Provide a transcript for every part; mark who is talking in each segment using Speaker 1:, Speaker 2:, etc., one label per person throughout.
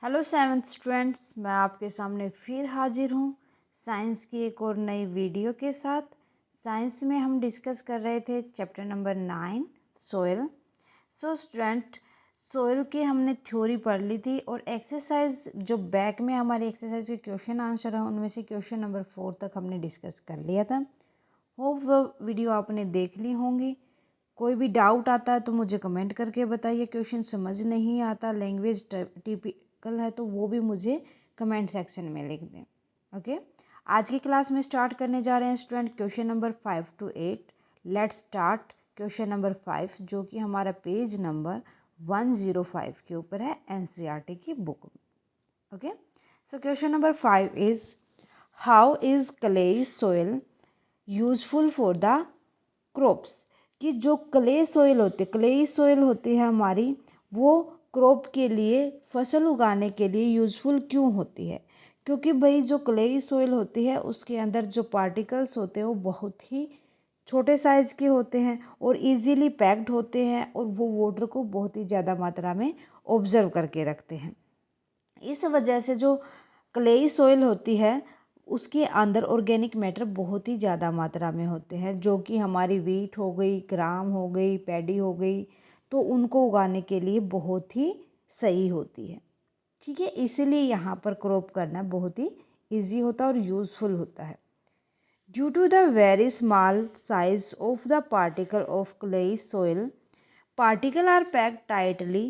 Speaker 1: Hello seventh students, मैं आपके सामने फिर हाजिर हूँ साइंस की एक और नई वीडियो के साथ। साइंस में हम डिस्कस कर रहे थे chapter number 9 soil. So student, soil की हमने थ्योरी पढ़ ली थी और एक्सरसाइज जो बैक में हमारी एक्सरसाइज के क्वेश्चन आंसर है उनमें से क्वेश्चन नंबर 4 तक हमने डिस्कस कर लिया था। होप वो वीडियो आपने देख ली होंगी। कोई भी डाउट आता है तो मुझे कमेंट करके बताइए। क्वेश्चन समझ नहीं आता, लैंग्वेज टिपिकल है तो वो भी मुझे कमेंट सेक्शन में लिख दें। ओके, आज की क्लास में स्टार्ट करने जा रहे हैं student question number 5 to 8। Let's start question number 5 जो कि हमारा पेज नंबर 105 के ऊपर है एनसीईआरटी की बुक में। Okay, so question number 5 is how is clay soil useful for the crops. कि जो क्ले सॉइल होती है हमारी, वो क्रॉप के लिए, फसल उगाने के लिए यूज़फुल क्यों होती है? क्योंकि भाई जो क्ले सॉइल होती है उसके अंदर जो पार्टिकल्स होते हैं वो बहुत ही छोटे साइज़ के होते हैं और इजीली पैक्ड होते हैं और वो वाटर को बहुत ही ज़्यादा मात्रा में ऑब्जर्व करके रखते हैं। इस वजह से जो क्लेई सॉइल होती है उसके अंदर ऑर्गेनिक मैटर बहुत ही ज़्यादा मात्रा में होते हैं, जो कि हमारी वीट हो गई, ग्राम हो गई, पैडी हो गई, तो उनको उगाने के लिए बहुत ही सही होती है। ठीक है, इसीलिए यहाँ पर क्रॉप करना बहुत ही इजी होता है और यूज़फुल होता है। Due to the very small size of the particle of clay soil, particle are packed tightly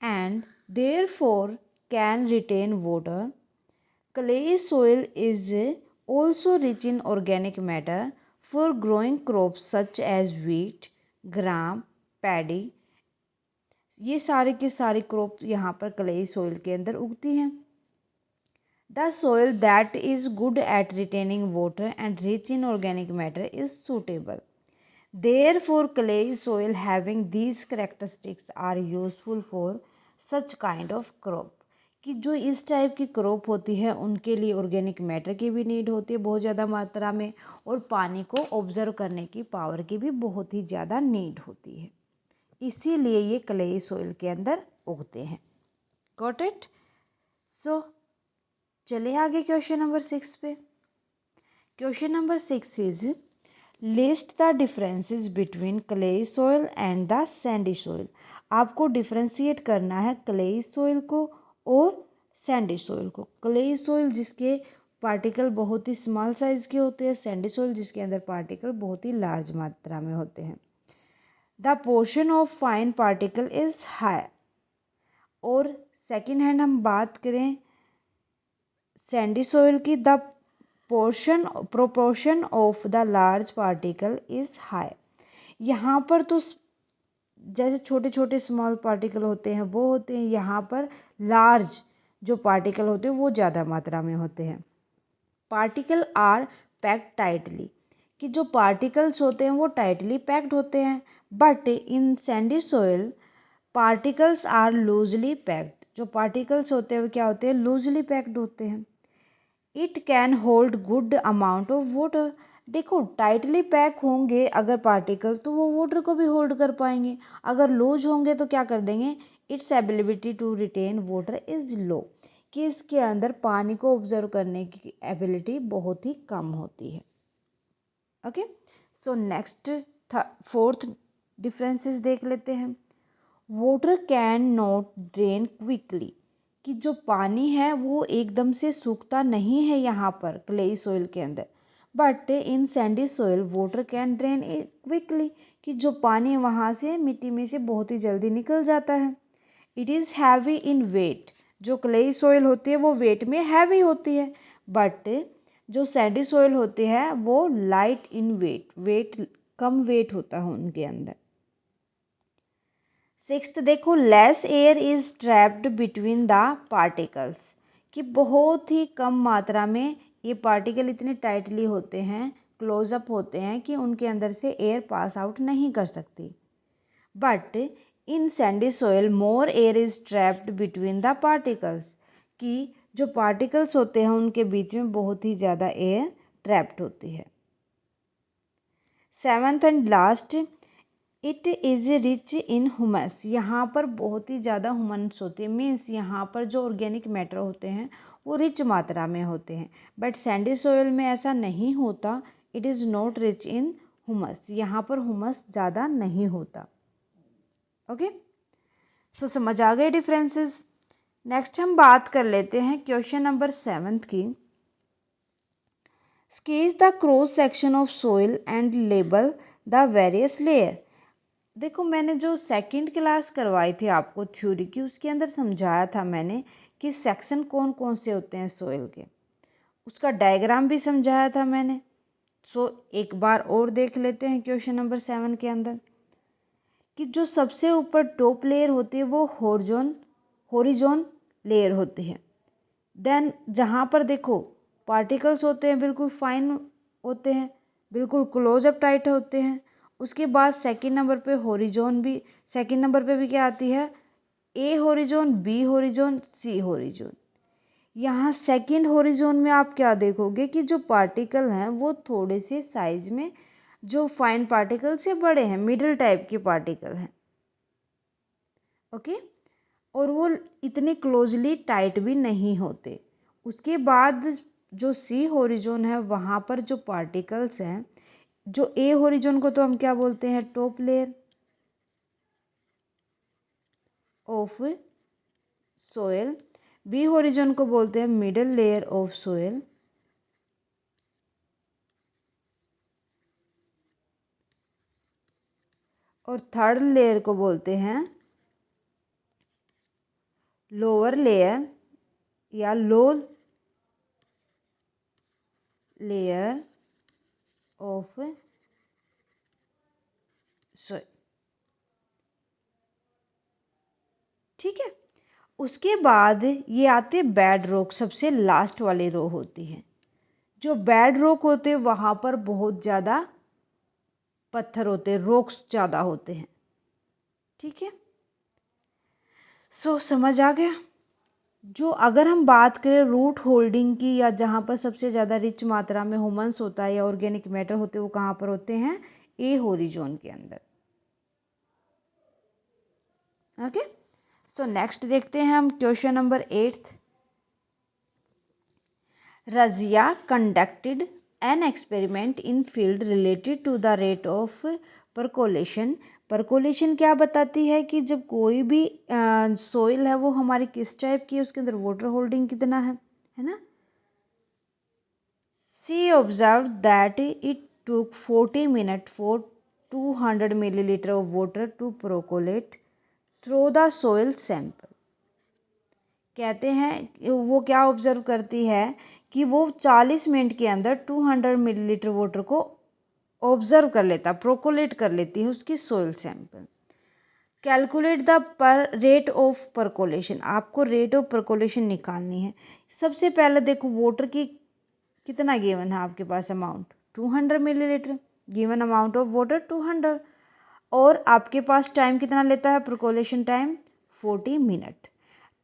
Speaker 1: and therefore can retain water. Clay soil is also rich in organic matter for growing crops such as wheat, gram, paddy. ये सारे के सारे crop यहाँ पर clay soil के अंदर उगती हैं। The soil that is good at retaining water and rich in organic matter is suitable. Therefore, clay soil having these characteristics are useful for such kind of crop. कि जो इस type की crop होती है उनके लिए ऑर्गेनिक मैटर की भी नीड होती है बहुत ज़्यादा मात्रा में, और पानी को ऑब्जर्व करने की पावर की भी बहुत ही ज़्यादा नीड होती है, इसीलिए ये क्ले सोइल के अंदर उगते हैं। Got it? सो चलिए आगे क्वेश्चन नंबर 6 पे। Question number 6 is list the differences between clay soil and the Sandy soil. आपको डिफ्रेंशिएट करना है क्ले सॉइल को और सैंडी सॉइल को। क्ले सॉइल जिसके पार्टिकल बहुत ही स्मॉल साइज के होते हैं, सैंडी सॉइल जिसके अंदर पार्टिकल बहुत ही लार्ज मात्रा में होते हैं। The portion of fine particle is high. और सेकेंड हैंड हम बात करें सैंडी सॉइल की, the proportion of the large particle is high। यहाँ पर तो जैसे छोटे छोटे स्मॉल पार्टिकल होते हैं वो होते हैं, यहाँ पर लार्ज जो पार्टिकल होते हैं वो ज़्यादा मात्रा में होते हैं। पार्टिकल आर पैक्ड टाइटली, कि जो पार्टिकल्स होते हैं वो टाइटली पैक्ड होते हैं। But in sandy soil particles are loosely packed. जो पार्टिकल्स होते हैं वो क्या होते हैं? लूजली पैक्ड होते हैं। It can hold good amount of water. देखो, टाइटली पैक होंगे अगर पार्टिकल तो वो वाटर को भी होल्ड कर पाएंगे, अगर लूज होंगे तो क्या कर देंगे? Its ability to retain water is low, कि इसके अंदर पानी को ऑब्जर्व करने की एबिलिटी बहुत ही कम होती है। Okay, so next fourth differences देख लेते हैं। Water can not drain quickly, कि जो पानी है वो एकदम से सूखता नहीं है यहाँ पर क्लेई सॉइल के अंदर। But in sandy soil water can drain quickly, कि जो पानी वहाँ से मिट्टी में से बहुत ही जल्दी निकल जाता है। It is heavy in weight. जो क्लेई सॉइल होती है वो वेट में हैवी होती है, बट जो सैंडी सॉइल होती है वो लाइट इन वेट कम वेट होता है उनके अंदर। सिक्स्थ देखो, less air is trapped between the particles, कि बहुत ही कम मात्रा में ये पार्टिकल इतने टाइटली होते हैं, क्लोजअप होते हैं कि उनके अंदर से एयर पास आउट नहीं कर सकती। But in sandy soil more air is trapped between the particles, कि जो पार्टिकल्स होते हैं उनके बीच में बहुत ही ज़्यादा एयर ट्रैप्ड होती है। Seventh and last, it is rich in humus, यहाँ पर बहुत ही ज़्यादा ह्यूमन्स होते हैं, मीन्स यहाँ पर जो ऑर्गेनिक मैटर होते हैं वो रिच मात्रा में होते हैं। बट सैंडी सॉइल में ऐसा नहीं होता, it is not rich in humus, यहाँ पर ह्यूमस ज़्यादा नहीं होता। ओके, सो समझ आ गए डिफरेंसेस। नेक्स्ट हम बात कर लेते हैं क्वेश्चन नंबर 7 की। Sketch the cross section of soil and label the various layer. देखो, मैंने जो सेकंड क्लास करवाई थी आपको थ्योरी की, उसके अंदर समझाया था मैंने कि सेक्शन कौन कौन से होते हैं सॉइल के, उसका डायग्राम भी समझाया था मैंने। सो एक बार और देख लेते हैं क्वेश्चन नंबर 7 के अंदर कि जो सबसे ऊपर टॉप लेयर होती है वो होरिजोन लेयर होती है। देन जहाँ पर देखो पार्टिकल्स होते हैं बिल्कुल फाइन होते हैं, बिल्कुल क्लोज अप टाइट होते हैं। उसके बाद सेकंड नंबर पे होरिजोन भी, सेकंड नंबर पे भी क्या आती है, ए होरिजोन, बी होरिजोन, सी होरिजोन। यहाँ सेकंड होरिजोन में आप क्या देखोगे कि जो पार्टिकल हैं वो थोड़े से साइज में, जो फाइन पार्टिकल से बड़े हैं, मिडिल टाइप के पार्टिकल हैं। ओके, और वो इतने क्लोजली टाइट भी नहीं होते। उसके बाद जो सी होरिजोन है वहाँ पर जो पार्टिकल्स हैं, जो ए होरिजोन को तो हम क्या बोलते हैं, top layer of soil, B horizon को बोलते हैं मिडल लेयर ऑफ सोयल, और थर्ड लेयर को बोलते हैं लोअर लेयर या लो लेयर ऑफ सोयल। ठीक है, उसके बाद ये आते बेड रॉक, सबसे लास्ट वाली रो होती है। जो बेड रॉक होते हैं वहाँ पर बहुत ज़्यादा पत्थर होते हैं, रॉक्स ज़्यादा होते हैं। ठीक है, सो समझ आ गया। जो अगर हम बात करें रूट होल्डिंग की, या जहाँ पर सबसे ज़्यादा रिच मात्रा में ह्यूमन्स होता है या ऑर्गेनिक मैटर होते हैं, वो कहाँ पर होते हैं, ए होरिजोन के अंदर। ओके, सो नेक्स्ट देखते हैं हम question number 8। Razia conducted an experiment in field related to the rate of percolation. Percolation क्या बताती है कि जब कोई भी सोइल है वो हमारी किस टाइप की है, उसके अंदर वाटर होल्डिंग कितना है ना। See observe that it took 40 minute for 200 millilitre of water to percolate through the soil sample. कहते हैं वो क्या ऑब्जर्व करती है कि वो 40 मिनट के अंदर 200 मिलीलीटर वाटर को ऑब्जर्व कर लेता, प्रोकोलेट कर लेती है उसकी सोइल सैंपल। कैलकुलेट द पर रेट ऑफ परकोलेशन, आपको रेट ऑफ परकोलेशन निकालनी है। सबसे पहले देखो वाटर की कितना गिवन है आपके पास amount, 200 millilitre, given amount of water 200, और आपके पास टाइम कितना लेता है परकोलेशन टाइम, 40 मिनट।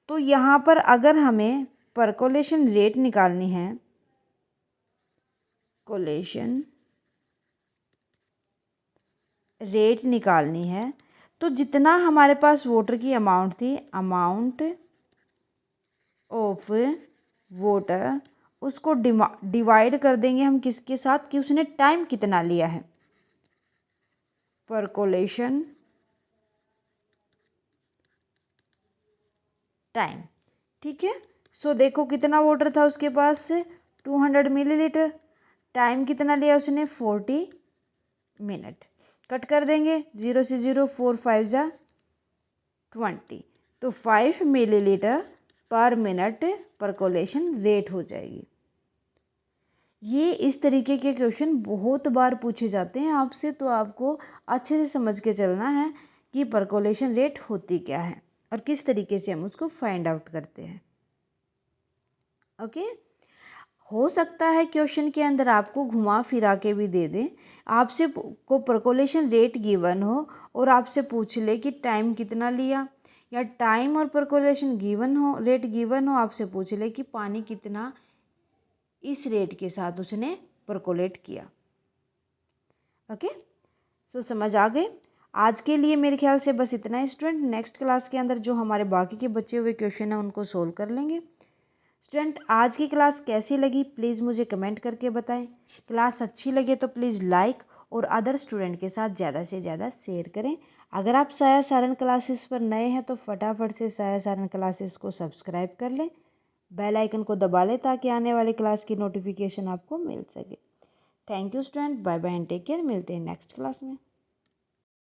Speaker 1: तो यहाँ पर अगर हमें परकोलेशन रेट निकालनी है, कोलेशन रेट निकालनी है, तो जितना हमारे पास वाटर की अमाउंट थी, अमाउंट ऑफ वाटर, उसको डिवाइड कर देंगे हम किसके साथ, कि उसने टाइम कितना लिया है, परकोलेशन टाइम। ठीक है, सो देखो कितना वाटर था उसके पास, 200 मिलीलीटर, टाइम कितना लिया उसने, 40 मिनट। कट कर देंगे, 0 से 0, 4 5 जा 20, तो 5 मिलीलीटर पर मिनट परकोलेशन रेट हो जाएगी। ये इस तरीके के क्वेश्चन बहुत बार पूछे जाते हैं आपसे, तो आपको अच्छे से समझ के चलना है कि परकोलेशन रेट होती क्या है और किस तरीके से हम उसको फाइंड आउट करते हैं। ओके, हो सकता है क्वेश्चन के अंदर आपको घुमा फिरा के भी दे दें, आपसे को परकोलेशन रेट गिवन हो और आपसे पूछ ले कि टाइम कितना लिया, या टाइम और परकोलेशन गिवन हो, रेट गिवन हो, आपसे पूछ ले कि पानी कितना इस रेट के साथ उसने परकोलेट किया। ओके, तो समझ आ गए। आज के लिए मेरे ख्याल से बस इतना ही स्टूडेंट। नेक्स्ट क्लास के अंदर जो हमारे बाकी के बचे हुए क्वेश्चन हैं उनको सोल्व कर लेंगे। स्टूडेंट आज की क्लास कैसी लगी प्लीज़ मुझे कमेंट करके बताएं। क्लास अच्छी लगे तो प्लीज़ लाइक और अदर स्टूडेंट के साथ ज़्यादा से ज़्यादा शेयर करें। अगर आप साया सारन क्लासेस पर नए हैं तो फटाफट से साया सारन क्लासेस को सब्सक्राइब कर लें, बेल आइकन को दबा लें ताकि आने वाली क्लास की नोटिफिकेशन आपको मिल सके। Thank you student, bye bye and take care. मिलते हैं नेक्स्ट क्लास में।